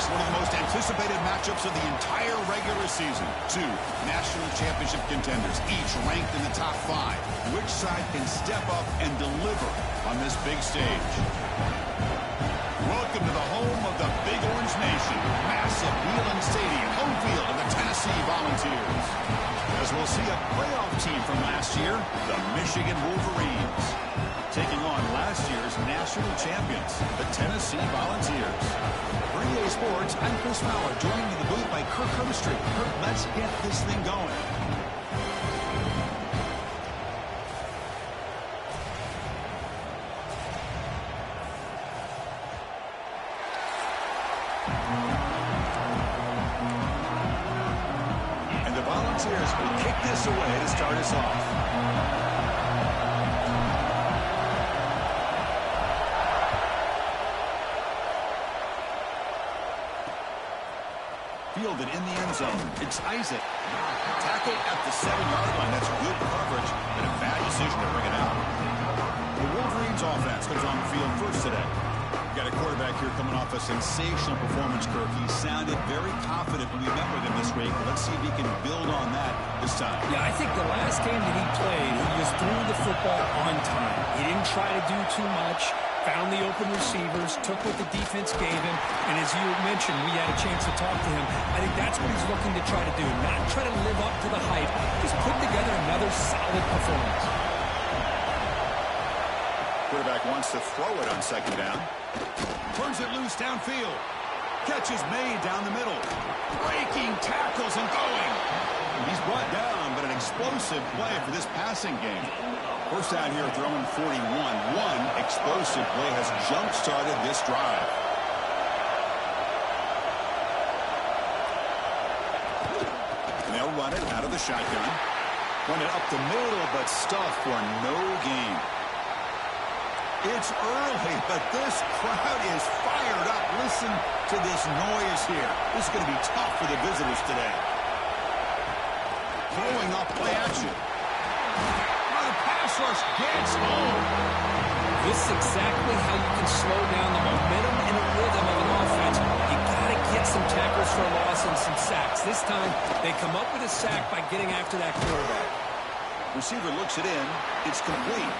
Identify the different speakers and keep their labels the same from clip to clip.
Speaker 1: Next, one of the most anticipated matchups of the entire regular season. Two national championship contenders, each ranked in the top 5. Which side can step up and deliver on this big stage? Welcome to the home of the Big Orange Nation. Massive Neyland Stadium, home field of the Tennessee Volunteers. As we'll see a playoff team from last year, the Michigan Wolverines, taking on last year's national champions, the Tennessee Volunteers. For EA Sports, I'm Chris Fowler, joined in the booth by Kirk Herbstreit. Kirk, let's get this thing going. And the Volunteers will kick this away to start us off. Fielded in the end zone. It's Isaac. Tackle at the 7-yard line. That's good coverage, and a bad decision to bring it out. The Wolverines offense comes on the field first today. Got a quarterback here coming off a sensational performance, Kirk. He sounded very confident when we met with him this week. Let's see if he can build on that this time.
Speaker 2: Yeah, I think the last game that he played, he just threw the football on time. He didn't try to do too much. Found the open receivers, took what the defense gave him, and as you mentioned, we had a chance to talk to him. I think that's what he's looking to try to do, not try to live up to the hype, just put together another solid performance.
Speaker 1: Quarterback wants to throw it on second down. Turns it loose downfield. Catch is made down the middle. Breaking tackles and going. He's brought down, but an explosive play for this passing game. First down here throwing 41. One explosive play has jump-started this drive. And they'll run it out of the shotgun. Run it up the middle, but stuffed for no gain. It's early, but this crowd is fired up. Listen to this noise here. This is going to be tough for the visitors today. Throwing up play action. The pass rush gets home.
Speaker 2: This is exactly how you can slow down the momentum and the rhythm of an offense. You got to get some tackles for a loss and some sacks. This time, they come up with a sack by getting after that quarterback.
Speaker 1: Receiver looks it in. It's complete.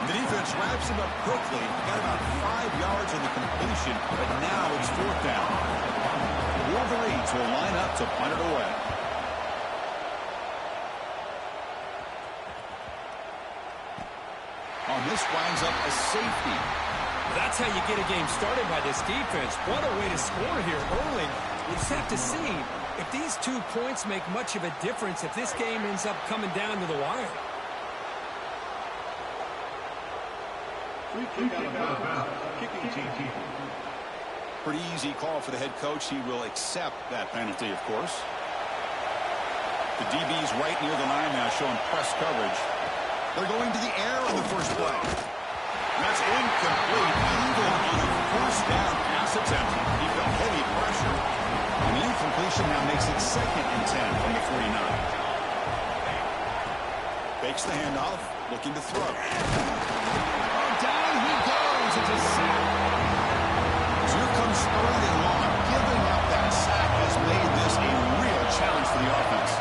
Speaker 1: The defense wraps him up quickly. Got about 5 yards on the completion, but now it's fourth down. The Wolverines will line up to punt it away. On this winds up a safety.
Speaker 2: That's how you get a game started by this defense. What a way to score here early. You just have to see if these 2 points make much of a difference if this game ends up coming down to the wire.
Speaker 1: Pretty easy call for the head coach. He will accept that penalty, of course. The DB's right near the line now, showing press coverage. They're going to the air on the first play. That's incomplete. Even on a first down pass attempt, he felt heavy pressure. And the incompletion now makes it 2nd and 10 from the 49. Fakes the handoff, looking to throw. Oh, down he goes. It's a sack. So here comes early on. Giving up that sack has made this a real challenge for the offense.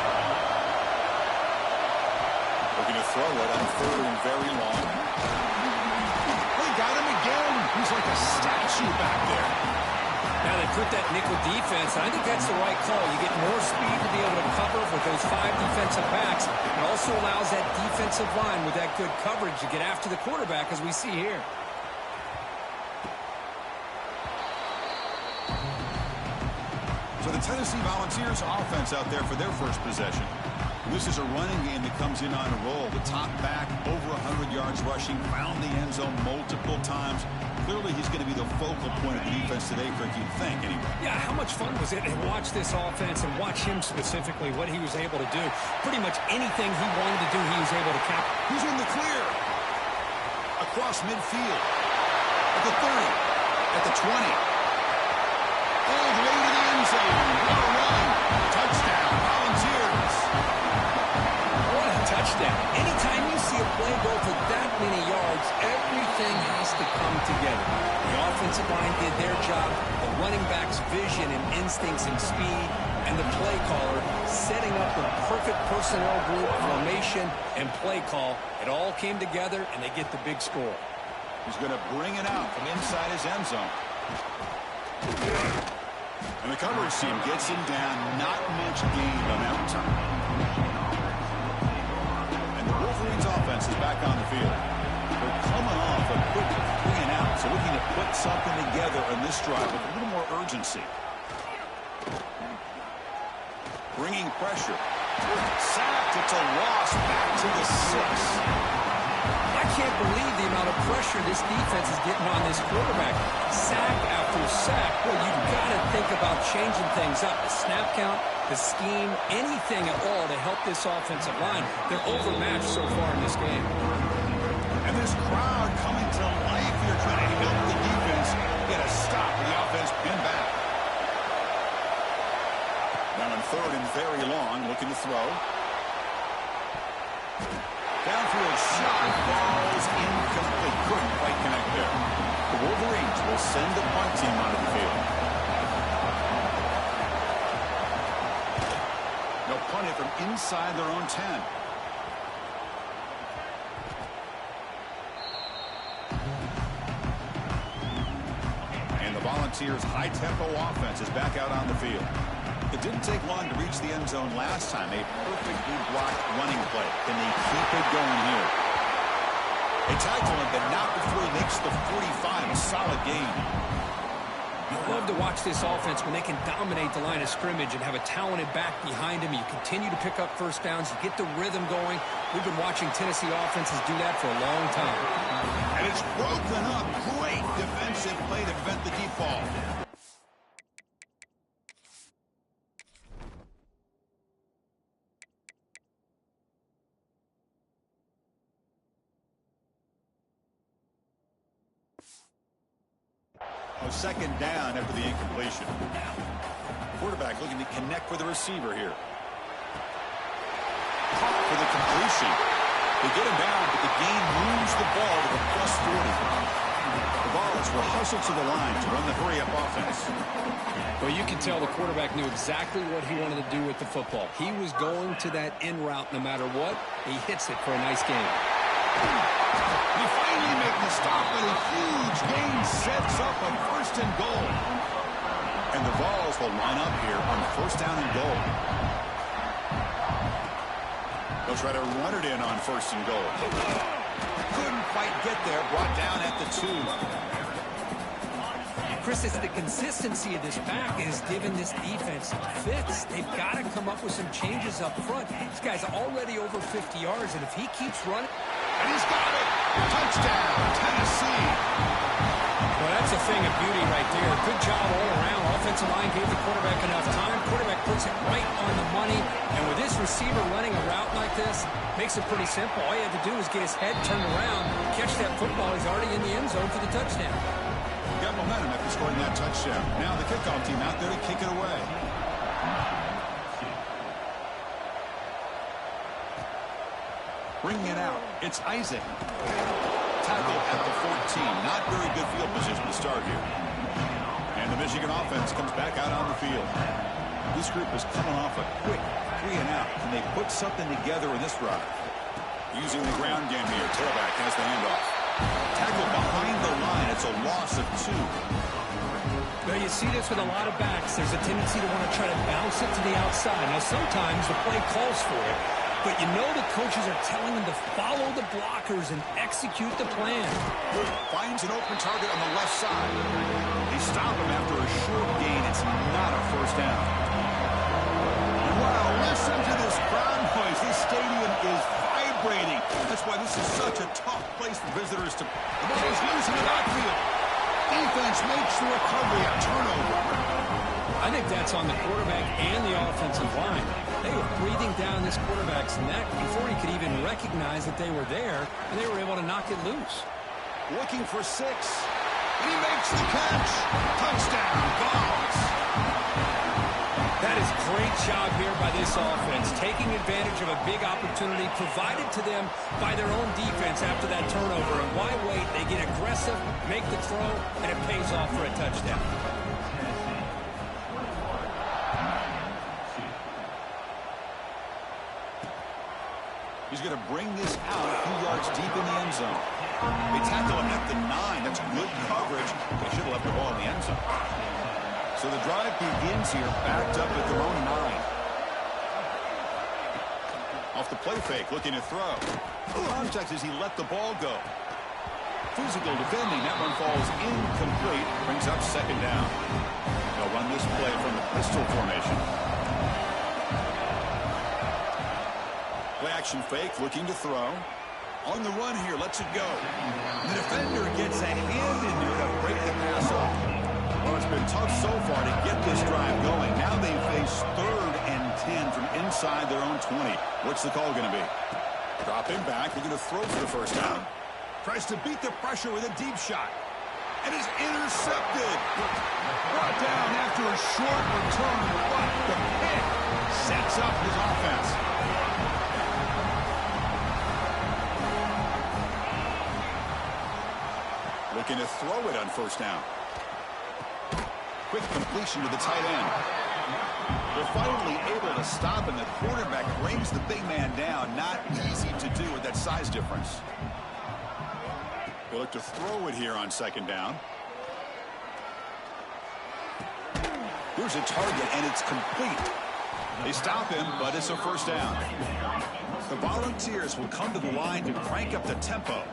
Speaker 1: Looking to throw it on 3rd and very long. They got him again. He's like a statue back there.
Speaker 2: Now they put that nickel defense, and I think that's the right call. You get more speed to be able to cover with those 5 defensive backs. It also allows that defensive line with that good coverage to get after the quarterback, as we see here.
Speaker 1: So the Tennessee Volunteers offense out there for their first possession. This is a running game that comes in on a roll. The top back, over 100 yards rushing, found the end zone multiple times. Clearly, he's going to be the focal point of the defense today, Kirk, you'd think, anyway.
Speaker 2: Yeah, how much fun was it to watch this offense and watch him specifically, what he was able to do. Pretty much anything he wanted to do, he was able to capture.
Speaker 1: He's in the clear. Across midfield. At the 30. At the 20. All the way to the end zone. What a run. Touchdown, Volunteers.
Speaker 2: What a touchdown. Anytime you see see a play go for that many yards, everything has to come together. The offensive line did their job, the running back's vision and instincts and speed, and the play caller setting up the perfect personnel group, formation, and play call. It all came together, and they get the big score.
Speaker 1: He's going to bring it out from inside his end zone. And the coverage team gets him down. Not much gain on that time. And the Wolverines offense is back on the field. They're coming off a quick 3-and-out, so looking to put something together on this drive with a little more urgency. Bringing pressure. Sacked. It's a loss back to the 6.
Speaker 2: I can't believe the amount of pressure this defense is getting on this quarterback. Sack after sack. Well, you've got to think about changing things up. The snap count, the scheme, anything at all to help this offensive line. They're overmatched so far in this game.
Speaker 1: And this crowd coming to life here trying to help the defense get a stop with the offense pinned back. Now on 3rd and very long, looking to throw. Downfield shot falls incomplete. Couldn't quite connect there. The Wolverines will send the punt team onto the field. They'll punt it from inside their own 10. And the Volunteers' high-tempo offense is back out on the field. It didn't take long to reach the end zone last time. A perfectly blocked running play. Can they keep it going here? They tackle him, but not before he makes the 45. A solid gain.
Speaker 2: You love to watch this offense when they can dominate the line of scrimmage and have a talented back behind him. You continue to pick up first downs. You get the rhythm going. We've been watching Tennessee offenses do that for a long time.
Speaker 1: And it's broken up. Great defensive play to prevent the deep ball. A second down after the incompletion. Quarterback looking to connect with the receiver here. Caught for the completion. They get him down, but the gain moves the ball to the +40. The Vols will hustle to the line to run the hurry-up offense.
Speaker 2: Well, you can tell the quarterback knew exactly what he wanted to do with the football. He was going to that in route no matter what. He hits it for a nice gain.
Speaker 1: They finally make the stop, and a huge gain sets up a 1st and goal. And the Vols will line up here on 1st down and goal. They'll try to run it in on 1st and goal. Couldn't quite get there, brought down at the 2.
Speaker 2: Chris, it's the consistency of this back is giving this defense fits. They've got to come up with some changes up front. This guy's already over 50 yards, and if he keeps running...
Speaker 1: And he's got it! Touchdown, Tennessee!
Speaker 2: Well, that's a thing of beauty right there. Good job all around. Offensive line gave the quarterback enough time. Quarterback puts it right on the money. And with this receiver running a route like this, makes it pretty simple. All you have to do is get his head turned around, catch that football. He's already in the end zone for the touchdown.
Speaker 1: Got momentum after scoring that touchdown. Now the kickoff team out there to kick it away. Bringing it out, it's Isaac. Tackle at the 14. Not very good field position to start here. And the Michigan offense comes back out on the field. This group is coming off a quick 3-and-out. Can they put something together in this drive? Using the ground game here. Tailback has the handoff. Tackle behind the line. It's a loss of 2.
Speaker 2: Well, you see this with a lot of backs. There's a tendency to want to try to bounce it to the outside. Now, sometimes the play calls for it, but you know the coaches are telling them to follow the blockers and execute the plan.
Speaker 1: Finds an open target on the left side. They stop him after a short gain. It's not a 1st down. Wow, listen to this crowd noise. This stadium is vibrating. That's why this is such a tough place for visitors to... The ball is loose in the backfield. Defense makes the recovery, a turnover.
Speaker 2: I think that's on the quarterback and the offensive line. They were breathing down this quarterback's neck before he could even recognize that they were there, and they were able to knock it loose.
Speaker 1: Looking for 6. And he makes the catch. Touchdown, Vols.
Speaker 2: That is great job here by this offense, taking advantage of a big opportunity provided to them by their own defense after that turnover. And why wait? They get aggressive, make the throw, and it pays off for a touchdown.
Speaker 1: He's going to bring this out a few yards deep in the end zone. They tackle him at the 9. That's good coverage. They should have left the ball in the end zone. So the drive begins here, backed up at their own 9. Off the play fake, looking to throw. Contact as he let the ball go. Physical defending. That one falls incomplete. Brings up second down. They'll run this play from the pistol formation. Play action fake, looking to throw. On the run here, lets it go. The defender gets a hand in there to break the pass off. Well, it's been tough so far to get this drive going. Now they face 3rd and 10 from inside their own 20. What's the call going to be? Drop him back. They're going to throw for the first down. Tries to beat the pressure with a deep shot. And is intercepted. Brought down after a short return. What the pick sets up his offense. Looking to throw it on first down. Quick completion to the tight end. They're finally able to stop, and the quarterback brings the big man down. Not easy to do with that size difference. They look to throw it here on second down. Here's a target, and it's complete. They stop him, but it's a first down. The Volunteers will come to the line to crank up the tempo.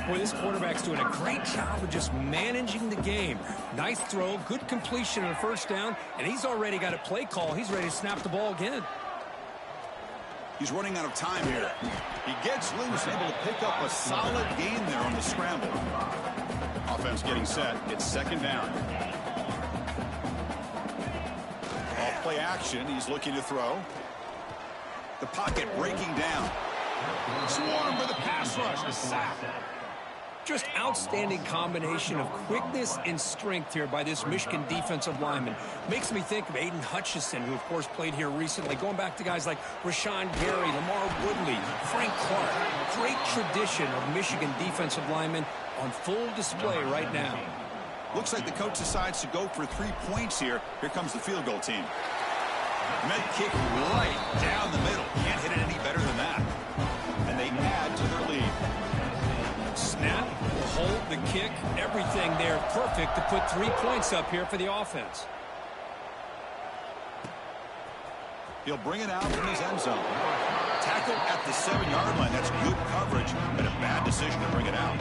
Speaker 2: Boy, this quarterback's doing a great job of just managing the game. Nice throw, good completion on a first down, and he's already got a play call. He's ready to snap the ball again.
Speaker 1: He's running out of time here. He gets loose, able to pick up a solid gain there on the scramble. Offense getting set. It's second down. Off play action. He's looking to throw. The pocket breaking down. Swarm for the pass rush. A sack.
Speaker 2: Just outstanding combination of quickness and strength here by this Michigan defensive lineman. Makes me think of Aiden Hutchinson, who, of course, played here recently. Going back to guys like Rashawn Gary, Lamar Woodley, Frank Clark. Great tradition of Michigan defensive linemen on full display right now.
Speaker 1: Looks like the coach decides to go for 3 points here. Here comes the field goal team. Med kick right down the middle. Can't hit it any better than that. And they add to their lead.
Speaker 2: Snap, hold, the kick, everything there perfect to put 3 points up here for the offense.
Speaker 1: He'll bring it out from his end zone. Tackle at the 7-yard line. That's good coverage, but a bad decision to bring it out.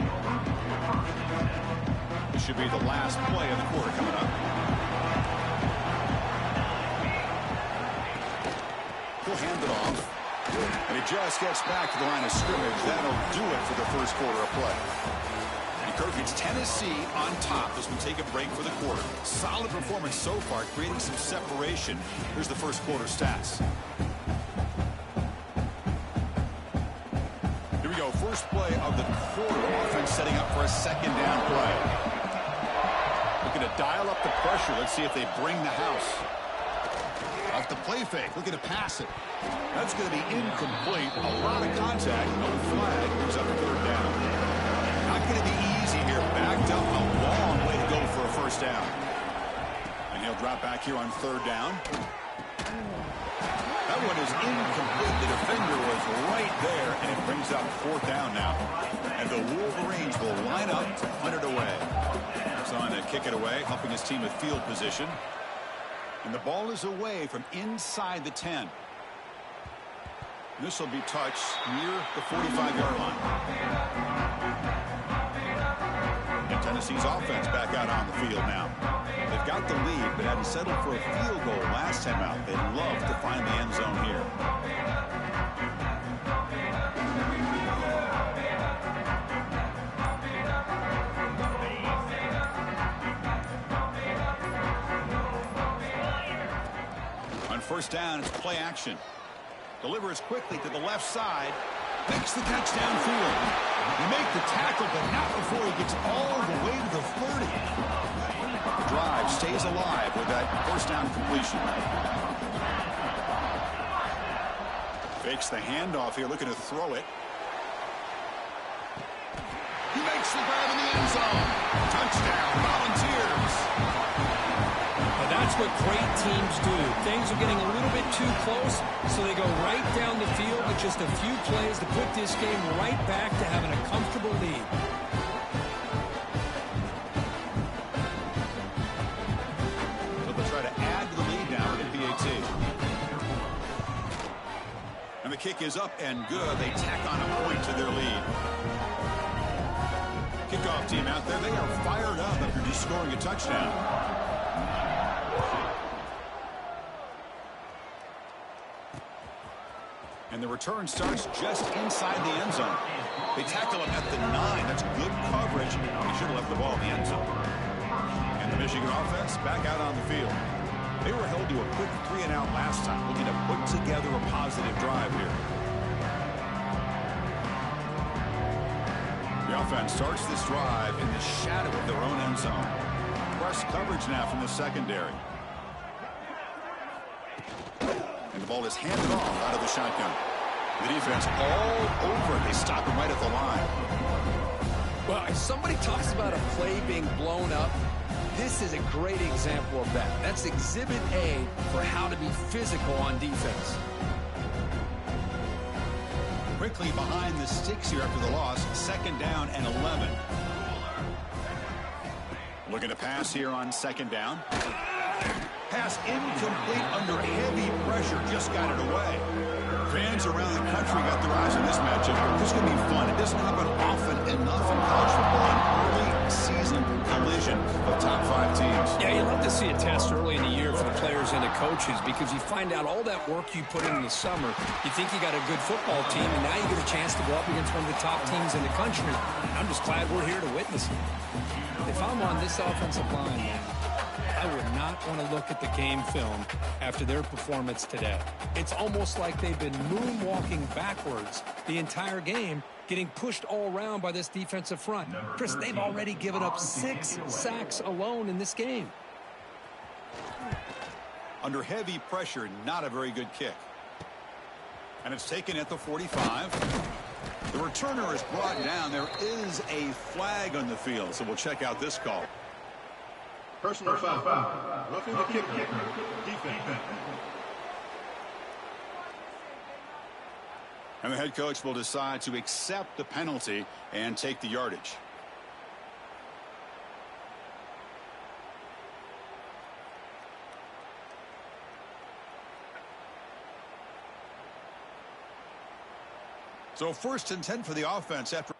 Speaker 1: This should be the last play of the quarter coming up. He'll hand it off. And he just gets back to the line of scrimmage. That'll do it for the first quarter of play. And Kirk, it's Tennessee on top as we take a break for the quarter. Solid performance so far, creating some separation. Here's the first quarter stats. Here we go. First play of the quarter. Offense setting up for a second down play. Looking to dial up the pressure. Let's see if they bring the house. Off the play fake, looking to pass it. That's going to be incomplete. A lot of contact, no flag. Brings up third down. Not going to be easy here. Backed up a long way to go for a first down. And he'll drop back here on third down. That one is incomplete. The defender was right there, and it brings up fourth down now. And the Wolverines will line up to punt it away. It's on to kick it away, helping his team with field position. And the ball is away from inside the 10. This will be touched near the 45-yard line. And Tennessee's offense back out on the field now. They've got the lead, but hadn't settled for a field goal last time out. They'd love to find the end zone here. First down, it's play action. Delivers quickly to the left side. Makes the catch downfield. They make the tackle, but not before he gets all the way to the 30. The drive stays alive with that first down completion. Fakes the handoff here, looking to throw it. He makes the grab in the end zone. Touchdown, Volunteers.
Speaker 2: Well, that's what great teams do. Things are getting a little bit too close, so they go right down the field with just a few plays to put this game right back to having a comfortable lead.
Speaker 1: So they'll try to add to the lead now with the PAT. And the kick is up and good. They tack on a point to their lead. Kickoff team out there, they are fired up after just scoring a touchdown. And the return starts just inside the end zone. They tackle him at the 9. That's good coverage. He should have left the ball in the end zone. And the Michigan offense back out on the field. They were held to a quick 3-and-out last time, looking to put together a positive drive here. The offense starts this drive in the shadow of their own end zone. Press coverage now from the secondary. And the ball is handed off out of the shotgun. The defense all over it. They stop him right at the line.
Speaker 2: Well, if somebody talks about a play being blown up, this is a great example of that. That's Exhibit A for how to be physical on defense.
Speaker 1: Quickly behind the sticks here after the loss. 2nd down and 11. Looking to pass here on 2nd down. Pass incomplete under heavy pressure. Just got it away. Fans around the country got their eyes on this matchup. This is going to be fun. It doesn't happen often enough in college football. An early season collision of top 5 teams.
Speaker 2: Yeah, you love to see a test early in the year for the players and the coaches because you find out all that work you put in the summer. You think you got a good football team, and now you get a chance to go up against one of the top teams in the country. I'm just glad we're here to witness it. If I'm on this offensive line, man, I would not want to look at the game film after their performance today. It's almost like they've been moonwalking backwards the entire game, getting pushed all around by this defensive front. Chris, they've already given up 6 sacks alone in this game.
Speaker 1: Under heavy pressure, not a very good kick. And it's taken at the 45. The returner is brought down. There is a flag on the field, so we'll check out this call.
Speaker 3: Personal foul. Roughing the kicker. Defense.
Speaker 1: And the head coach will decide to accept the penalty and take the yardage. So 1st and 10 for the offense after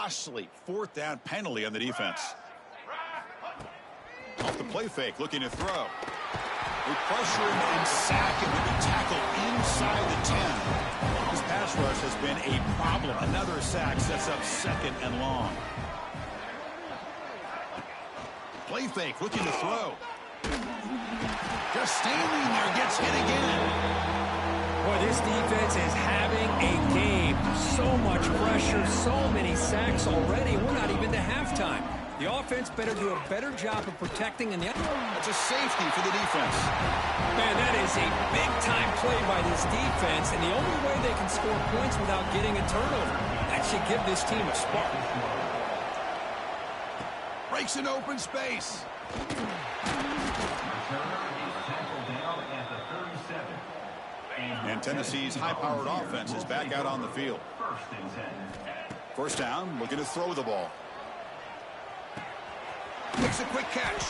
Speaker 1: costly 4th down penalty on the defense. Off the play fake, looking to throw. They pressure him and sack him with a tackle inside the 10. This pass rush has been a problem. Another sack sets up 2nd and long. Play fake, looking to throw. Just standing there, gets hit again.
Speaker 2: Boy, this defense is having a game. So much pressure, so many sacks already. We're not even to halftime. The offense better do a better job of protecting. And
Speaker 1: that's a safety for the defense.
Speaker 2: Man, that is a big-time play by this defense, and the only way they can score points without getting a turnover. That should give this team a spark.
Speaker 1: Breaks an open space. And Tennessee's high-powered offense is back out on the field. 1st down, looking to throw the ball. Makes a quick catch.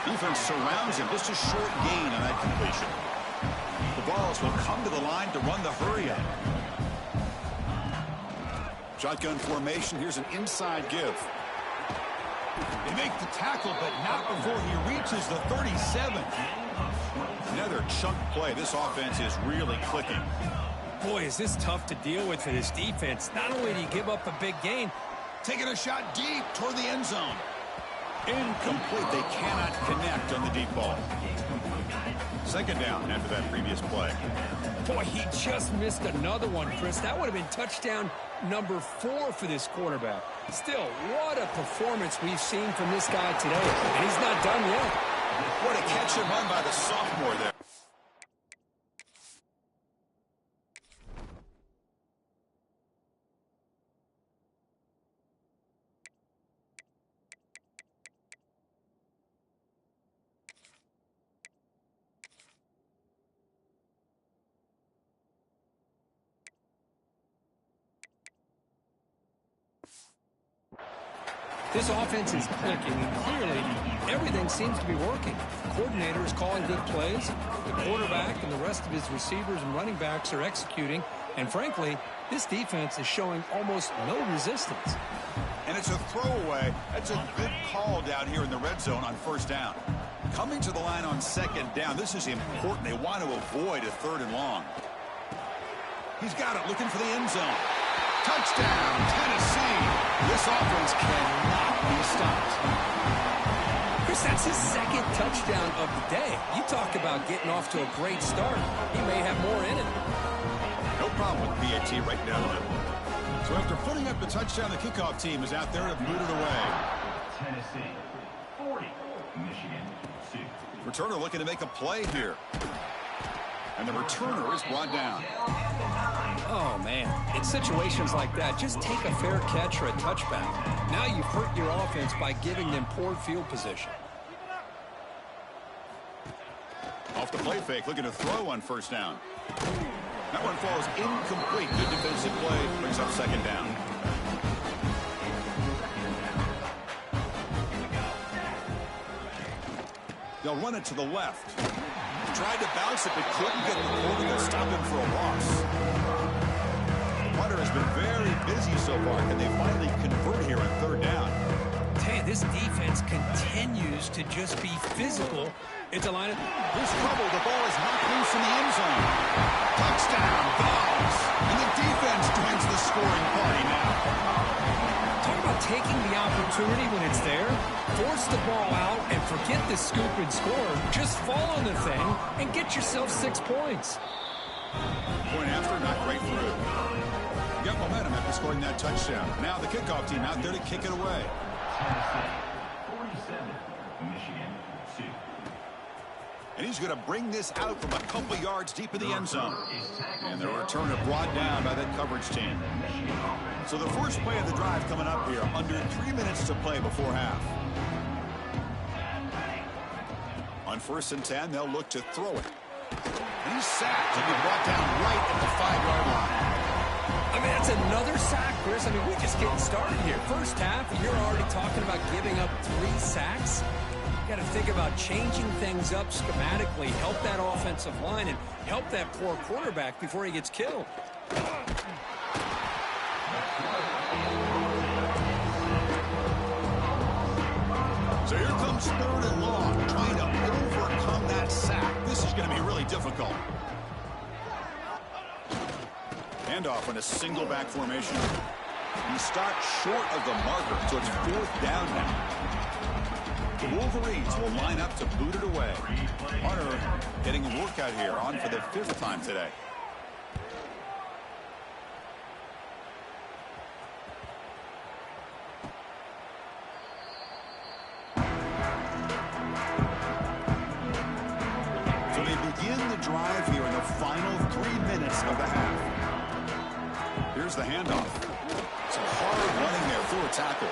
Speaker 1: Defense surrounds him. Just a short gain on that completion. The Vols will come to the line to run the hurry-up. Shotgun formation. Here's an inside give. They make the tackle, but not before he reaches the 37. Another chunk play. This offense is really clicking.
Speaker 2: Boy, is this tough to deal with for this defense. Not only do you give up a big gain,
Speaker 1: taking a shot deep toward the end zone. Incomplete. They cannot connect on the deep ball. 2nd down after that previous play.
Speaker 2: Boy, he just missed another one, Chris. That would have been touchdown number 4 for this quarterback. Still, what a performance we've seen from this guy today. And he's not done yet.
Speaker 1: What a catch and run by the sophomore there.
Speaker 2: This offense is clicking, and clearly everything seems to be working. The coordinator is calling good plays. The quarterback and the rest of his receivers and running backs are executing. And frankly, this defense is showing almost no resistance.
Speaker 1: And it's a throwaway. That's a good call down here in the red zone on 1st down. Coming to the line on 2nd down. This is important. They want to avoid a 3rd and long. He's got it, looking for the end zone. Touchdown, Tennessee. This offense cannot be stopped.
Speaker 2: Chris, that's his 2nd touchdown of the day. You talk about getting off to a great start. He may have more in it.
Speaker 1: No problem with PAT right down the middle. So after putting up the touchdown, the kickoff team is out there to boot it away.
Speaker 3: Tennessee, 40. Michigan, 2.
Speaker 1: Returner looking to make a play here. And the returner is brought down.
Speaker 2: Oh, man. In situations like that, just take a fair catch or a touchback. Now you've hurt your offense by giving them poor field position.
Speaker 1: Off the play fake, looking to throw on 1st down. That one falls incomplete. Good defensive play, brings up 2nd down. They'll run it to the left. Tried to bounce it, but couldn't get the corner to stop him for a loss. Hunter has been very busy so far. Can they finally convert here on 3rd down?
Speaker 2: Hey, this defense continues to just be physical. It's a line of...
Speaker 1: There's trouble. The ball is knocked loose in the end zone. Touchdown, Vols. And the defense joins the scoring party now.
Speaker 2: Talk about taking the opportunity when it's there. Force the ball out and forget the scoop and score. Just fall on the thing and get yourself 6 points.
Speaker 1: Point after, not right through. Got momentum after scoring that touchdown. Now the kickoff team out there to kick it away.
Speaker 3: 47. Michigan, 2.
Speaker 1: And he's going to bring this out from a couple yards deep in the end zone. And the returner brought down by that coverage team. So the first play of the drive coming up here. Under 3 minutes to play before half. On 1st and 10, they'll look to throw it. And he's sacked and be brought down right at the 5-yard line.
Speaker 2: I mean, that's another sack, Chris. I mean, we're just getting started here. First half, and you're already talking about giving up 3 sacks. You got to think about changing things up schematically, help that offensive line, and help that poor quarterback before he gets killed.
Speaker 1: It's 3rd and long, trying to overcome that sack. This is going to be really difficult. Handoff on a single back formation. He stopped short of the marker, so it's 4th down now. The Wolverines will line up to boot it away. Hunter getting a workout here, on for the 5th time today. So they begin the drive here in the final 3 minutes of the half. Here's the handoff. Some hard running there through a tackle.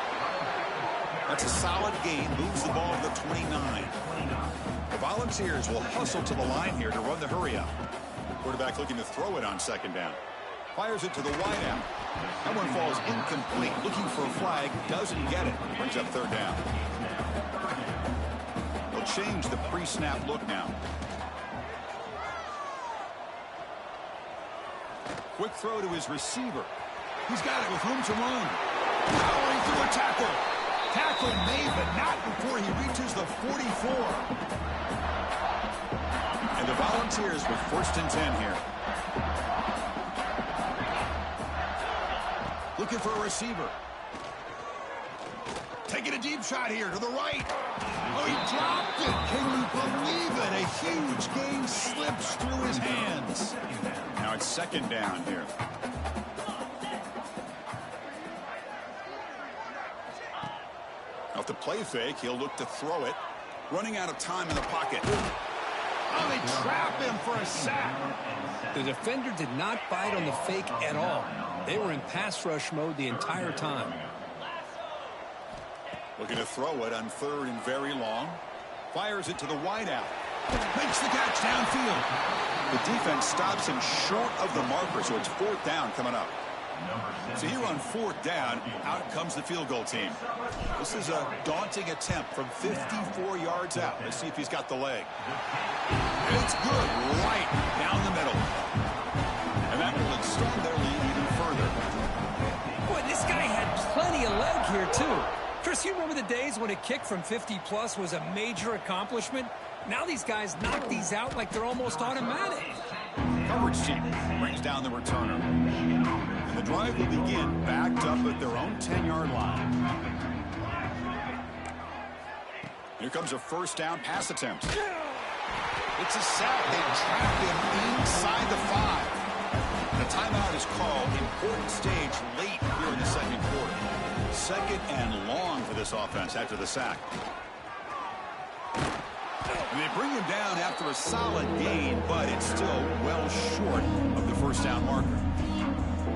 Speaker 1: That's a solid gain, moves the ball to the 29. The Volunteers will hustle to the line here to run the hurry up. Quarterback looking to throw it on 2nd down. Fires it to the wide out. That one falls incomplete. Looking for a flag, doesn't get it. Brings up 3rd down. They'll change the pre-snap look now. Quick throw to his receiver. He's got it with room to run. Powering through a tackle. Tackle made, but not before he reaches the 44. And the Volunteers with 1st and 10 here. Looking for a receiver. Taking a deep shot here to the right. Oh, he dropped it. Can you believe it? A huge gain slips through his hands. Now it's 2nd down here. Off the play fake, he'll look to throw it. Running out of time in the pocket. Oh, they trap him for a sack.
Speaker 2: The defender did not bite on the fake at all. They were in pass rush mode the entire time.
Speaker 1: Looking to throw it on 3rd and very long. Fires it to the wide out. Makes the catch downfield. The defense stops him short of the marker, so it's 4th down coming up. So here on 4th down, out comes the field goal team. This is a daunting attempt from 54 yards out. Let's see if he's got the leg. It's good, right down the middle. And that will extend their lead even further.
Speaker 2: Boy, this guy had plenty of leg here, too. Chris, you remember the days when a kick from 50-plus was a major accomplishment? Now these guys knock these out like they're almost automatic.
Speaker 1: Coverage team brings down the returner. And the drive will begin backed up at their own 10-yard line. Here comes a 1st down pass attempt. It's a sack. They trapped him inside the 5. The timeout is called. Important stage late here in the 2nd quarter. 2nd and long for this offense after the sack. And they bring him down after a solid gain, but it's still well short of the 1st down marker.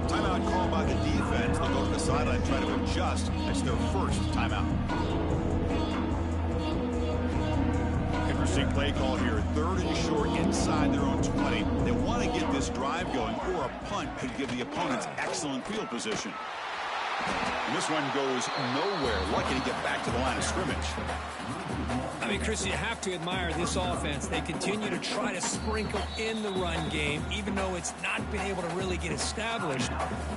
Speaker 1: Timeout called by the defense. They'll go to the sideline and try to adjust. It's their 1st timeout. Interesting play call here. 3rd and short inside their own 20. They want to get this drive going, or a punt could give the opponents excellent field position. And this one goes nowhere. Lucky to get back to the line of scrimmage.
Speaker 2: I mean, Chris, you have to admire this offense. They continue to try to sprinkle in the run game, even though it's not been able to really get established.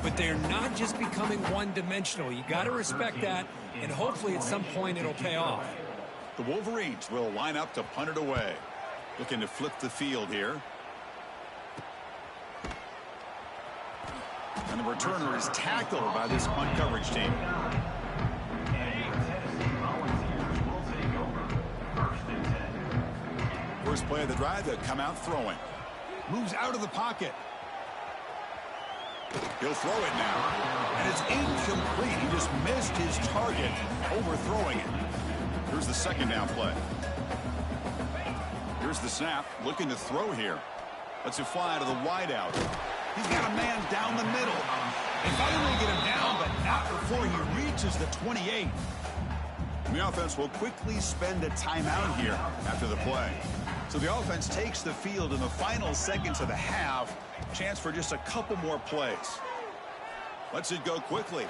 Speaker 2: But they're not just becoming one-dimensional. You got to respect that, and hopefully at some point it'll pay off.
Speaker 1: The Wolverines will line up to punt it away. Looking to flip the field here. And the returner is tackled by this punt coverage team. First play of the drive, they'll come out throwing. Moves out of the pocket. He'll throw it now. And it's incomplete. He just missed his target, overthrowing it. Here's the 2nd down play. Here's the snap. Looking to throw here. Lets it fly to the wide out. He's got a man down the middle. They finally get him down, but not before he reaches the 28. And the offense will quickly spend a timeout here after the play. So the offense takes the field in the final seconds of the half. Chance for just a couple more plays. Lets it go quickly.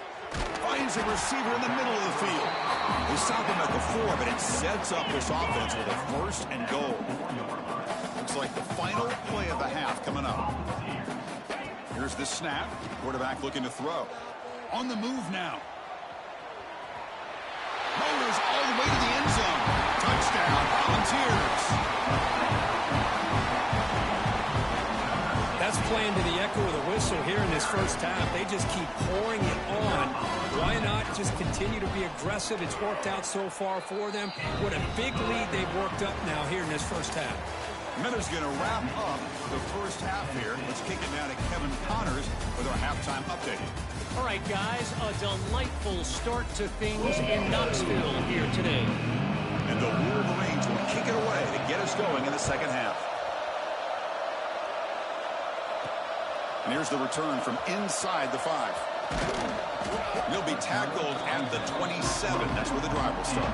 Speaker 1: Finds a receiver in the middle of the field. They stop him at the 4, but it sets up this offense with a 1st and goal. Looks like the final play of the half coming up. Here's the snap. Quarterback looking to throw. On the move now. Motors all the way to the end zone.
Speaker 2: whistle here in this first half. They just keep pouring it on. Why not just continue to be aggressive? It's worked out so far for them. What a big lead they've worked up now here in this first half.
Speaker 1: Miller's going to wrap up the first half here. Let's kick it down to Kevin Connors with our halftime update.
Speaker 4: All right, guys, a delightful start to things in Knoxville here today.
Speaker 1: And the Wolverines will kick it away to get us going in the second half. And here's the return from inside the 5. He'll be tackled at the 27. That's where the drive will start.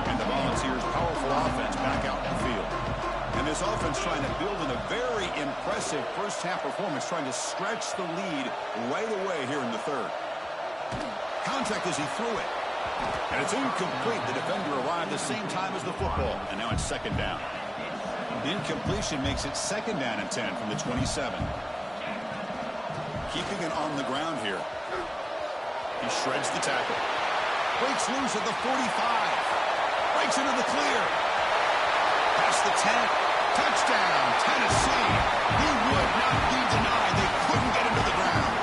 Speaker 1: And the Volunteers' powerful offense back out in the field. And this offense trying to build in a very impressive first-half performance, trying to stretch the lead right away here in the third. Contact as he threw it. And it's incomplete. The defender arrived the same time as the football. And now it's second down. The incompletion makes it second down and 10 from the 27. Keeping it on the ground here. He shreds the tackle. Breaks loose at the 45. Breaks into the clear. Past the 10. Touchdown, Tennessee. He would not be denied. They couldn't get him to the ground.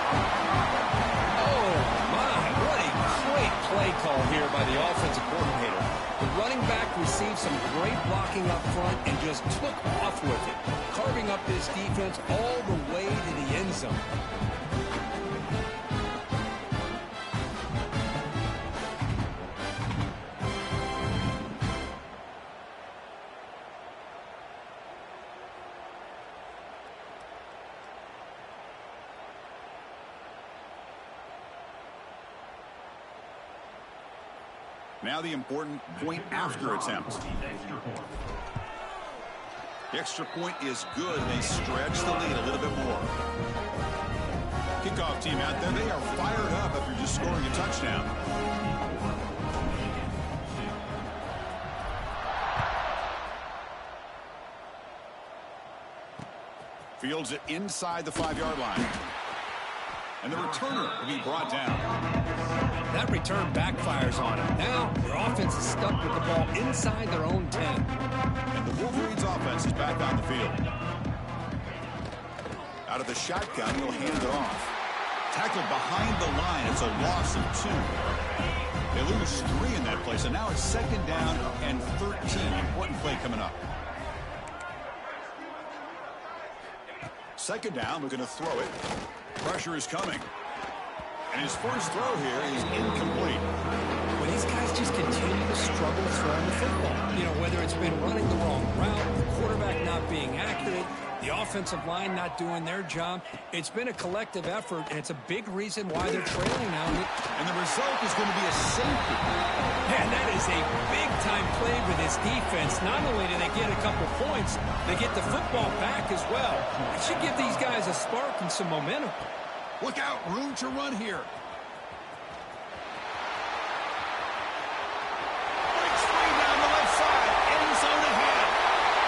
Speaker 2: Oh, my. What a great play call here by the offensive coordinator. The running back received some great blocking up front and just took off with it, carving up this defense all the way to the end zone.
Speaker 1: Now the important point after attempt. The extra point is good. They stretch the lead a little bit more. Kickoff team out there. They are fired up after just scoring a touchdown. Fields it inside the 5-yard line. And the returner will be brought down.
Speaker 2: That return backfires on him. Now their offense is stuck with the ball inside their own 10.
Speaker 1: And the Wolverines offense is back on the field. Out of the shotgun, he'll hand it off. Tackled behind the line. It's a loss of 2. They lose 3 in that play, so now it's second down and 13. Important play coming up. Second down, we're going to throw it. Pressure is coming. And his first throw here is incomplete.
Speaker 2: Well, these guys just continue to struggle throwing the football. You know, whether it's been running the wrong route, the quarterback not being accurate, the offensive line not doing their job. It's been a collective effort, and it's a big reason why they're trailing now.
Speaker 1: And the result is going to be a safety.
Speaker 2: And that is a big-time play for this defense. Not only do they get a couple points, they get the football back as well. It should give these guys a spark and some momentum.
Speaker 1: Look out, room to run here. Breaks free down the left side, end zone ahead.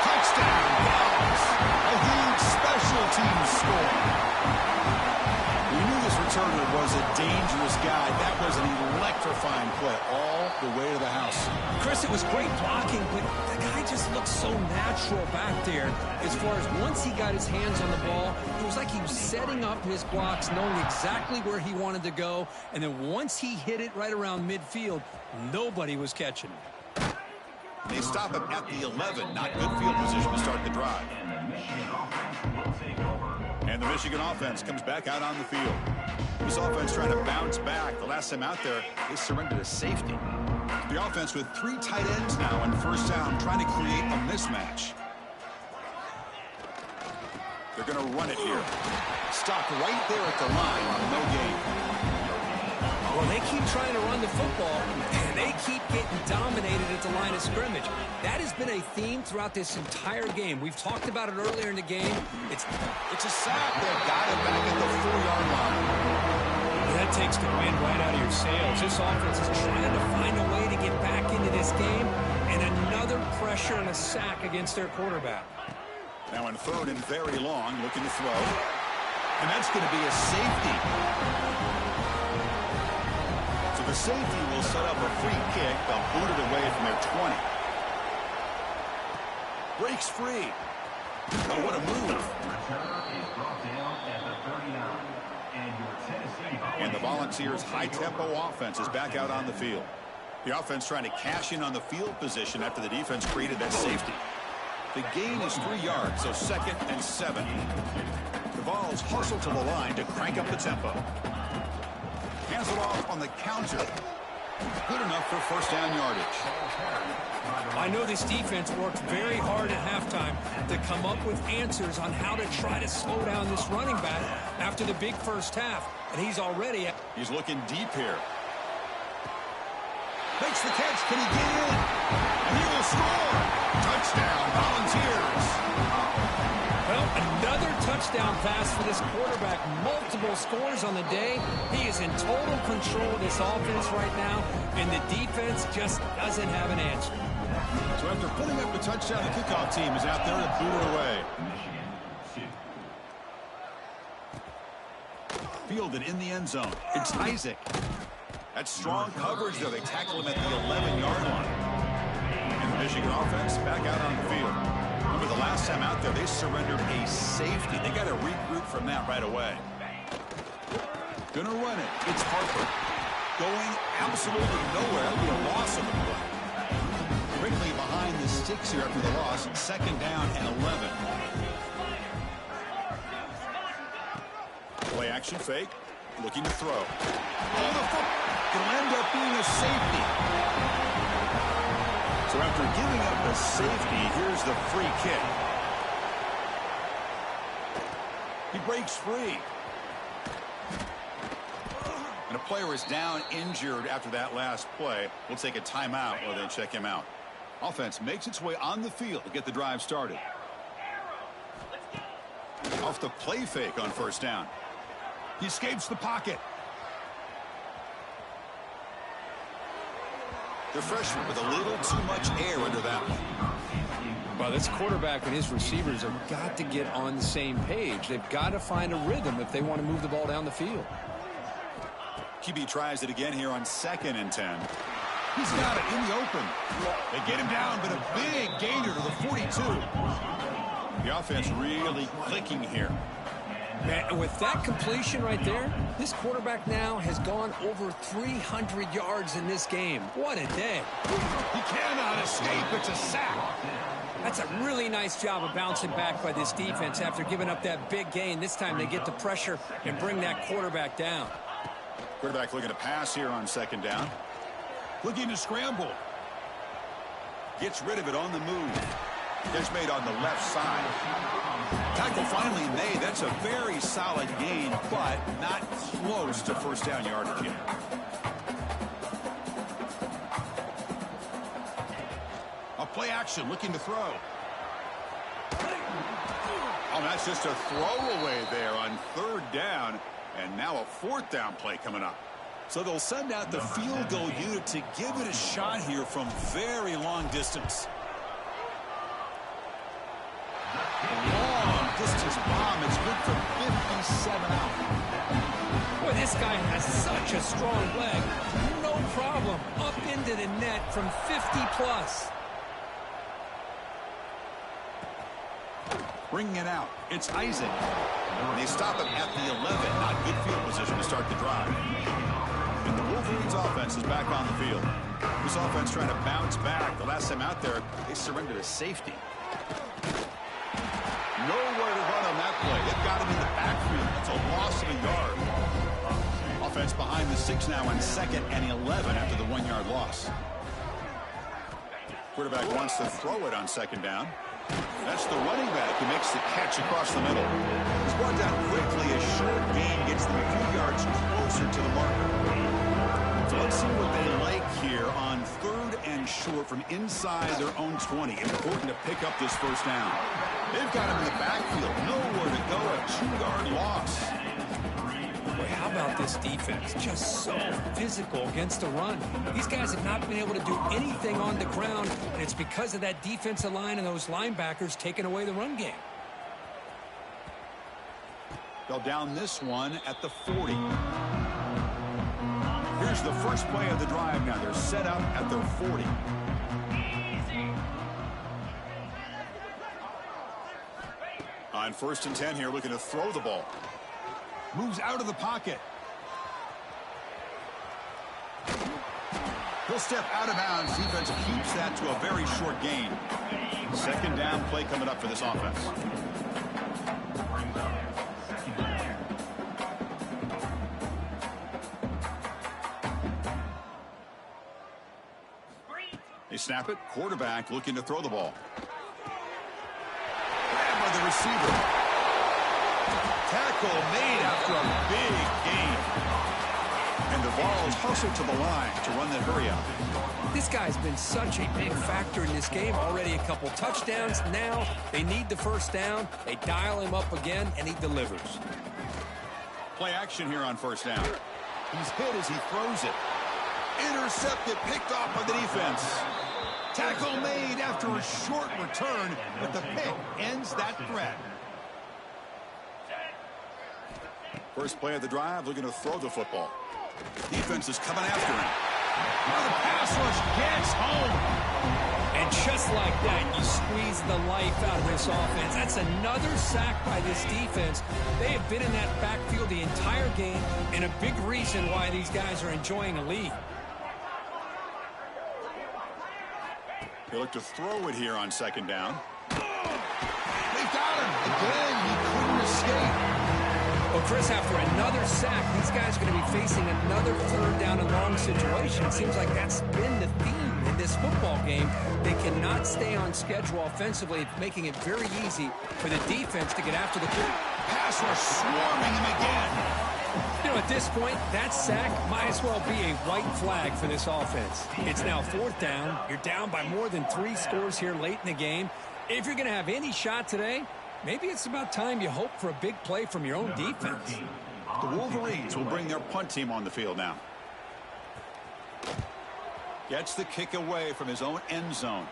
Speaker 1: Touchdown, Browns. A huge special teams score. We knew this returner was a dangerous guy. That was an electrifying play all the way to the house.
Speaker 2: Chris, it was great blocking, but the guy just looked so natural back there. As far as once he got his hands on the ball, it was like he was setting up his blocks, knowing exactly where he wanted to go. And then once he hit it right around midfield, nobody was catching him.
Speaker 1: They stop him at the 11. Not good field position to start the drive. And the Michigan offense comes back out on the field. This offense trying to bounce back. The last time out there, they surrendered a safety. The offense with 3 tight ends now on first down, trying to create a mismatch. They're going to run it here. Stopped right there at the line on no gain.
Speaker 2: Well, they keep trying to run the football, and they keep getting dominated at the line of scrimmage. That has been a theme throughout this entire game. We've talked about it earlier in the game. It's
Speaker 1: a sack. They've got it back at the 4-yard line.
Speaker 2: That takes the wind right out of your sails. This offense is trying to find a way to get back into this game, and another pressure and a sack against their quarterback.
Speaker 1: Now in third and very long, looking to throw. And that's going to be a safety. So the safety will set up a free kick. They'll boot it away from their 20. Breaks free. Oh, what a move. And the Volunteers' high-tempo offense is back out on the field. The offense trying to cash in on the field position after the defense created that safety. The gain is 3 yards, so 2nd and 7. The Vols hustle to the line to crank up the tempo. Hands it off on the counter. Good enough for first down yardage.
Speaker 2: I know this defense worked very hard at halftime to come up with answers on how to try to slow down this running back after the big first half. And he's already...
Speaker 1: He's looking deep here. Makes the catch. Can he get in? And he will score. Touchdown, Volunteers.
Speaker 2: Well, another touchdown pass for this quarterback. Multiple scores on the day. He is in total control of this offense right now, and the defense just doesn't have an answer.
Speaker 1: So after putting up a touchdown, the kickoff team is out there to boot it away. Fielded in the end zone. It's Isaac. That's strong coverage, though. They tackle him at the 11-yard line. And the Michigan offense back out on the field. Remember, the last time out there, they surrendered a safety. They got to regroup from that right away. Gonna run it. It's Harper. Going absolutely nowhere. That'll be a loss of the play. Quickly behind the sticks here after the loss. 2nd down and 11. Play action fake. Looking to throw. Oh, the foot. It'll end up being a safety. So after giving up a safety, here's the free kick. He breaks free. And a player is down injured after that last play. We'll take a timeout or then check him out. Offense makes its way on the field to get the drive started. Off the play fake on first down. He escapes the pocket. The freshman with a little too much air under that one.
Speaker 2: Well, this quarterback and his receivers have got to get on the same page. They've got to find a rhythm if they want to move the ball down the field.
Speaker 1: QB tries it again here on 2nd and 10. He's got it in the open. They get him down, but a big gainer to the 42. The offense really clicking here.
Speaker 2: Man, with that completion right there, this quarterback now has gone over 300 yards in this game. What a day.
Speaker 1: He cannot escape. It's a sack.
Speaker 2: That's a really nice job of bouncing back by this defense after giving up that big gain. This time they get the pressure and bring that quarterback down.
Speaker 1: Quarterback looking to pass here on 2nd down. Looking to scramble. Gets rid of it on the move. Catch made on the left side. Tackle finally made. That's a very solid gain, but not close to first down yardage yet. A play action, looking to throw. Oh, that's just a throwaway there on 3rd down, and now a 4th down play coming up. So they'll send out the field goal unit to give it a shot here from very long distance. Long distance bomb. It's good for 57 out.
Speaker 2: Boy, this guy has such a strong leg. No problem. Up into the net from 50 plus.
Speaker 1: Bringing it out. It's Isaac. They stop him at the 11. Not good field position to start the drive. And the Wolverines offense is back on the field. This offense trying to bounce back. The last time out there, they surrendered a safety. Nowhere to run on that play. They've got him in the backfield. That's a loss of a yard. Offense behind the 6 now on 2nd and 11 after the 1-yard loss. Quarterback wants to throw it on 2nd down. That's the running back who makes the catch across the middle. He's brought down quickly. A short gain gets them a few yards closer to the marker. So let's see what they like here on 3rd and short from inside their own 20. Important to pick up this first down. They've got him in the backfield. Nowhere to go. A 2-yard loss.
Speaker 2: Boy, how about this defense? Just so physical against the run. These guys have not been able to do anything on the ground, and it's because of that defensive line and those linebackers taking away the run game.
Speaker 1: They'll down this one at the 40. Here's the first play of the drive now. They're set up at their 40. On 1st and 10 here, looking to throw the ball. Moves out of the pocket. He'll step out of bounds. Defense keeps that to a very short gain. 2nd down play coming up for this offense. They snap it. Quarterback looking to throw the ball. Grabbed by the receiver. Tackle made after a big gain. And the ball is hustled to the line to run that hurry out.
Speaker 2: This guy's been such a big factor in this game. Already a couple touchdowns. Now they need the 1st down. They dial him up again, and he delivers.
Speaker 1: Play action here on 1st down. He's hit as he throws it. Intercepted, picked off by the defense. Tackle made after a short return, but the pick ends that threat. First play of the drive, looking to throw the football. Defense is coming after him. Now the pass rush gets home.
Speaker 2: And just like that, you squeeze the life out of this offense. That's another sack by this defense. They have been in that backfield the entire game, and a big reason why these guys are enjoying a lead.
Speaker 1: They look to throw it here on 2nd down. They got him. Again, he couldn't escape.
Speaker 2: Well, Chris, after another sack, these guys are going to be facing another 3rd down and long situation. It seems like that's been the theme in this football game. They cannot stay on schedule offensively, making it very easy for the defense to get after the quarterback.
Speaker 1: Pass rush swarming him again.
Speaker 2: You know, at this point, that sack might as well be a white flag for this offense. It's now 4th down. You're down by more than 3 scores here late in the game. If you're going to have any shot today, maybe it's about time you hope for a big play from your own defense.
Speaker 1: The Wolverines will bring their punt team on the field now. Gets the kick away from his own end zone.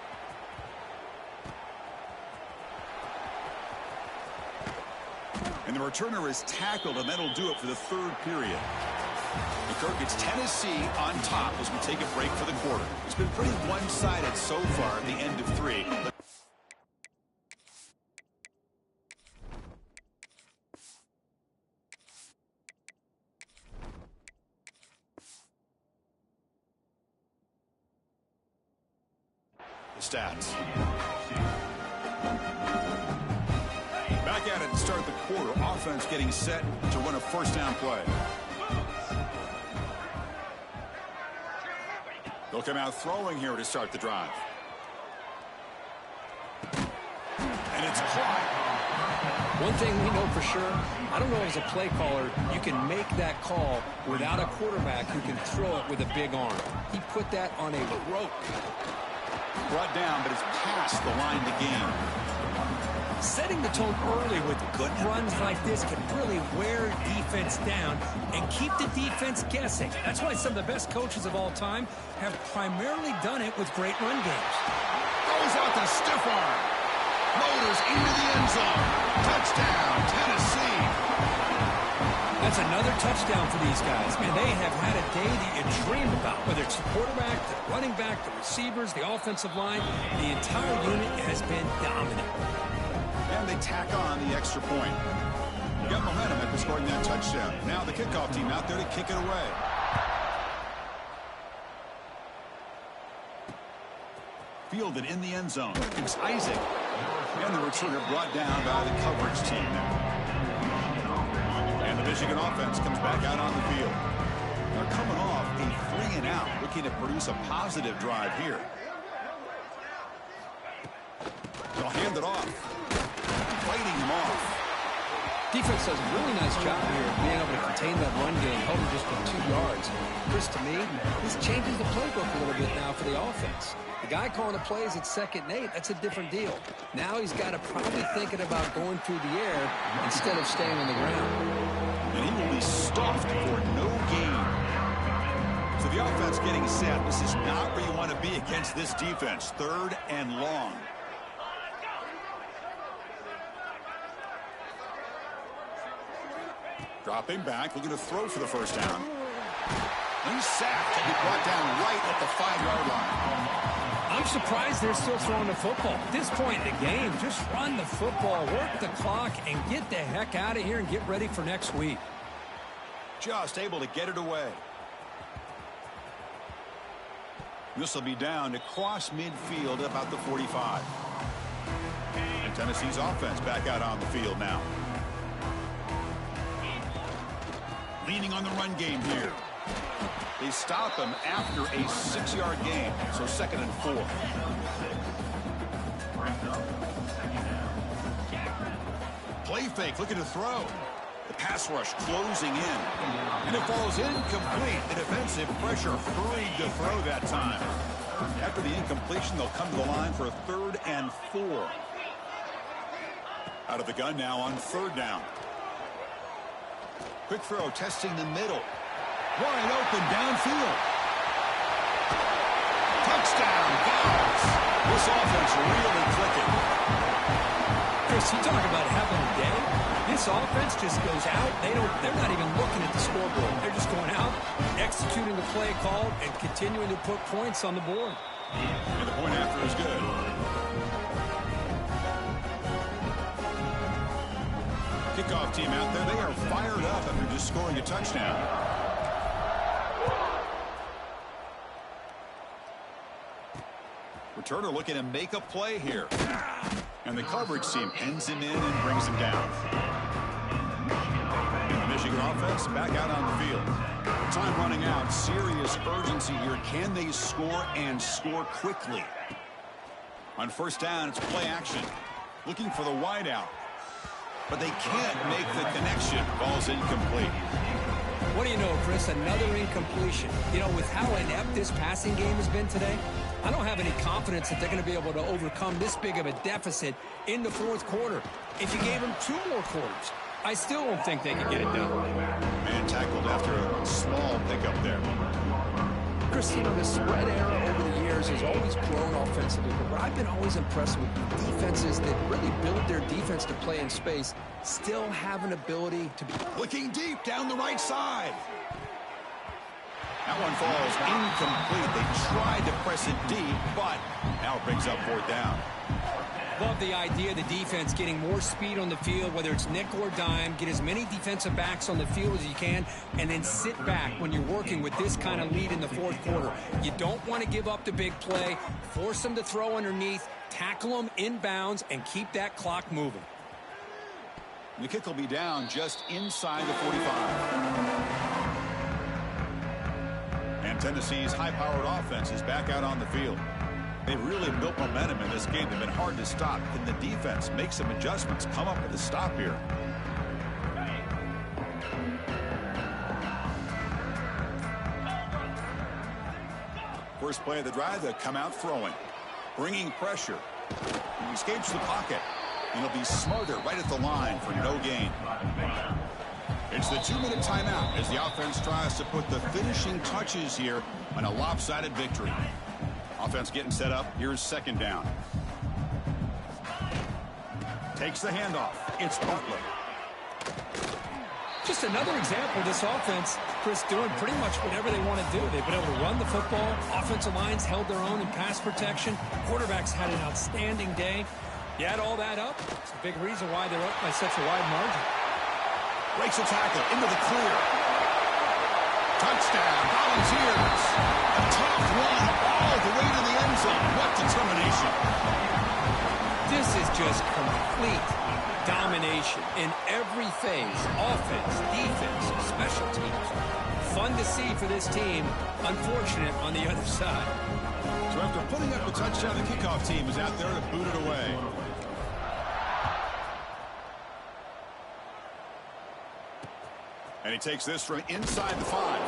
Speaker 1: And the returner is tackled, and that'll do it for the 3rd period. McCurk, it's Tennessee on top as we take a break for the quarter. It's been pretty one-sided so far at the end of 3. The stats. Back at it to start the quarter. Offense getting set to run a 1st down play. They'll come out throwing here to start the drive. And it's caught.
Speaker 2: One thing we know for sure, I don't know as a play caller, you can make that call without a quarterback who can throw it with a big arm. He put that on a rope.
Speaker 1: Brought down, but it's past the line to gain.
Speaker 2: Setting the tone early with good runs like this can really wear defense down and keep the defense guessing. That's why some of the best coaches of all time have primarily done it with great run games.
Speaker 1: Goes out the stiff arm. Motors into the end zone. Touchdown, Tennessee.
Speaker 2: That's another touchdown for these guys. Man, they have had a day that you dreamed about, whether it's the quarterback, the running back, the receivers, the offensive line. The entire unit has been dominant.
Speaker 1: And they tack on the extra point. You got momentum after scoring that touchdown. Now the kickoff team out there to kick it away. Fielded in the end zone. It's Isaac. And the returner brought down by the coverage team there. And the Michigan offense comes back out on the field. They're coming off a 3-and-out, looking to produce a positive drive here. They'll hand it off. Fighting him off.
Speaker 2: Defense does a really nice job here of being able to contain that run game, held him just for 2 yards. Chris, to me, this changes the playbook a little bit now for the offense. The guy calling the plays at 2nd and 8, that's a different deal. Now he's got to probably thinking about going through the air instead of staying on the ground.
Speaker 1: And he will be stuffed for no gain. So the offense getting set. This is not where you want to be against this defense. 3rd and long. Dropping back, looking to throw for the 1st down. He's sacked and he brought down right at the 5-yard line.
Speaker 2: I'm surprised they're still throwing the football. At this point in the game, just run the football, work the clock, and get the heck out of here and get ready for next week.
Speaker 1: Just able to get it away. This will be down to cross midfield about the 45. And Tennessee's offense back out on the field now. Leaning on the run game here. They stop him after a 6-yard gain, so 2nd and 4. Play fake, looking to throw. The pass rush closing in. And it falls incomplete. The defensive pressure hurried to throw that time. After the incompletion, they'll come to the line for a 3rd and 4. Out of the gun now on 3rd down. Quick throw, testing the middle. Wide open downfield. Touchdown, Vols. This offense really clicking.
Speaker 2: Chris, you talk about having a day. This offense just goes out. They're not even looking at the scoreboard. They're just going out, executing the play called, and continuing to put points on the board.
Speaker 1: And the point after is good. Kickoff team out there. They are fired up after just scoring a touchdown. Returner looking to make a play here. And the coverage team pins him in and brings him down. And the Michigan offense back out on the field. Time running out. Serious urgency here. Can they score and score quickly? On 1st down, it's play action. Looking for the wideout. But they can't make the connection. Ball's incomplete.
Speaker 2: What do you know, Chris? Another incompletion. You know, with how inept this passing game has been today, I don't have any confidence that they're going to be able to overcome this big of a deficit in the 4th quarter. If you gave them 2 more quarters, I still don't think they can get it done.
Speaker 1: Man tackled after a small pickup there.
Speaker 2: Chris, you know, the spread era over the years has always grown offensively, but I've been always impressed with defenses that really build their defense to play in space, still have an ability to be...
Speaker 1: Looking deep down the right side. That one falls incomplete. They tried to press it deep, but now it brings up 4th down.
Speaker 2: Love the idea of the defense getting more speed on the field, whether it's nickel or dime, get as many defensive backs on the field as you can, and then sit back when you're working with this kind of lead in the 4th quarter. You don't want to give up the big play, force them to throw underneath, tackle them inbounds, and keep that clock moving.
Speaker 1: The kick will be down just inside the 45. And Tennessee's high-powered offense is back out on the field. They've really built momentum in this game. They've been hard to stop. Can the defense make some adjustments, come up with a stop here? First play of the drive, they'll come out throwing. Bringing pressure. He escapes the pocket. And he'll be smarter right at the line for no gain. It's the 2-minute timeout as the offense tries to put the finishing touches here on a lopsided victory. Offense getting set up. Here's 2nd down. Takes the handoff. It's Butler.
Speaker 2: Just another example of this offense, Chris, doing pretty much whatever they want to do. They've been able to run the football. Offensive lines held their own in pass protection. Quarterbacks had an outstanding day. You add all that up, it's a big reason why they're up by such a wide margin.
Speaker 1: Breaks a tackle into the clear. Touchdown, Volunteers. A tough one all the way to the end zone. What determination.
Speaker 2: This is just complete domination in every phase. Offense, defense, special teams. Fun to see for this team. Unfortunate on the other side.
Speaker 1: So after putting up a touchdown, the kickoff team is out there to boot it away. And he takes this from inside the 5.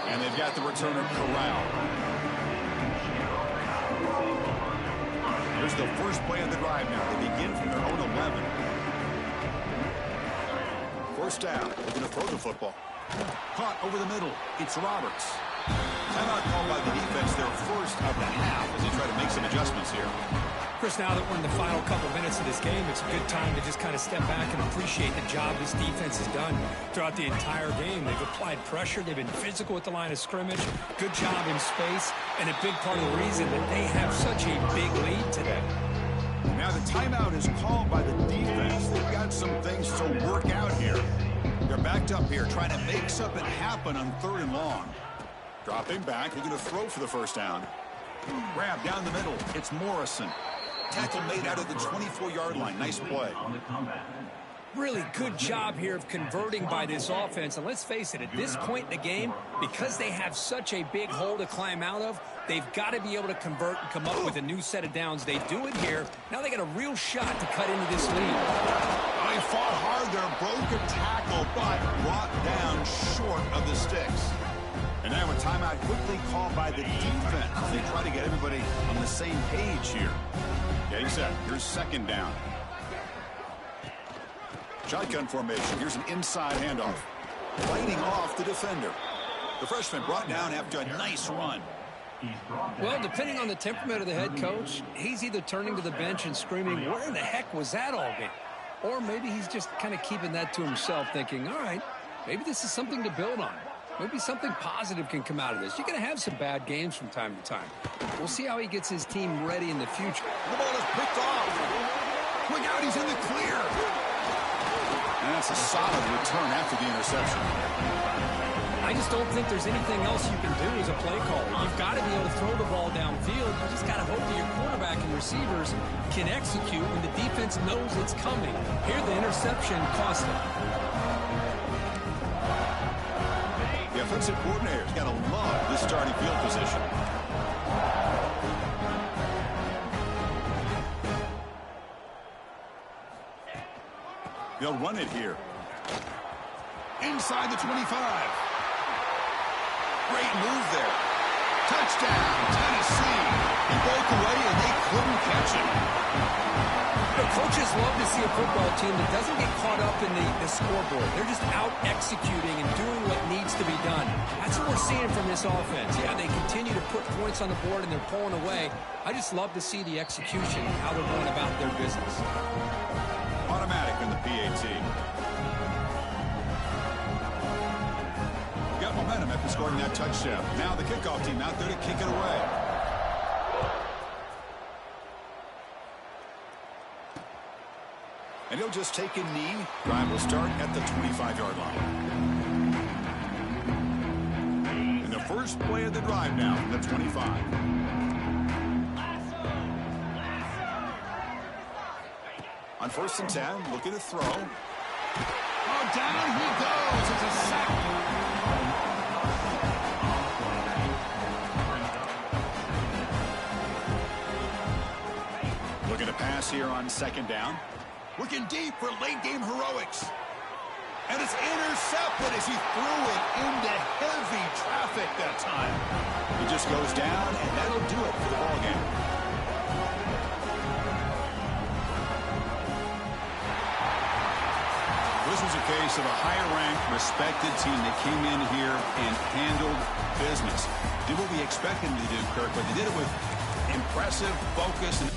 Speaker 1: And they've got the returner corralled. Here's the first play of the drive now. They begin from their own 11. First down. Looking to throw the football. Caught over the middle. It's Roberts. Timeout called by the defense, their first of the half, as they try to make some adjustments here.
Speaker 2: Chris, now that we're in the final couple minutes of this game, it's a good time to just kind of step back and appreciate the job this defense has done throughout the entire game. They've applied pressure. They've been physical at the line of scrimmage. Good job in space, and a big part of the reason that they have such a big lead today.
Speaker 1: Now the timeout is called by the defense. They've got some things to work out here. They're backed up here, trying to make something happen on 3rd and long. Dropping back, they're going to throw for the first down. Grab down the middle. It's Morrison. Tackle made out of the 24-yard line. Nice play.
Speaker 2: Really good job here of converting by this offense. And let's face it, at this point in the game, because they have such a big hole to climb out of, they've got to be able to convert and come up with a new set of downs. They do it here. Now they got a real shot to cut into this lead.
Speaker 1: They fought hard there, broke a tackle, but brought down short of the sticks. And now a timeout quickly called by the defense. They try to get everybody on the same page here. Getting set. Here's 2nd down. Shotgun formation. Here's an inside handoff. Fighting off the defender. The freshman brought down after a nice run.
Speaker 2: Well, depending on the temperament of the head coach, he's either turning to the bench and screaming, where the heck was that all game? Or maybe he's just kind of keeping that to himself, thinking, all right, maybe this is something to build on. Maybe something positive can come out of this. You're going to have some bad games from time to time. We'll see how he gets his team ready in the future.
Speaker 1: The ball is picked off. Look out, he's in the clear. And that's a solid return after the interception.
Speaker 2: I just don't think there's anything else you can do as a play caller. You've got to be able to throw the ball downfield. You just got to hope that your quarterback and receivers can execute when the defense knows it's coming. Here, the interception cost them.
Speaker 1: The offensive coordinator's got to love this starting field position. They'll run it here. Inside the 25. Great move there. Touchdown, Tennessee. He broke away and they couldn't catch him.
Speaker 2: The coaches love to see a football team that doesn't get caught up in the scoreboard. They're just out executing and doing what needs to be done. That's what we're seeing from this offense. Yeah, they continue to put points on the board and they're pulling away. I just love to see the execution, how they're going about their business.
Speaker 1: Automatic in the PAT. Got momentum after scoring that touchdown. Now the kickoff team out there to kick it away. And he'll just take a knee. Drive will start at the 25-yard line. And the first play of the drive now from the 25. On 1st and 10, looking to throw. Oh, down he goes. It's a sack. Looking to pass here on 2nd down. Looking deep for late-game heroics. And it's intercepted as he threw it into heavy traffic that time. He just goes down, and that'll do it for the ballgame. This was a case of a higher-ranked, respected team that came in here and handled business. Did what we expected them to do, Kirk, but they did it with impressive focus and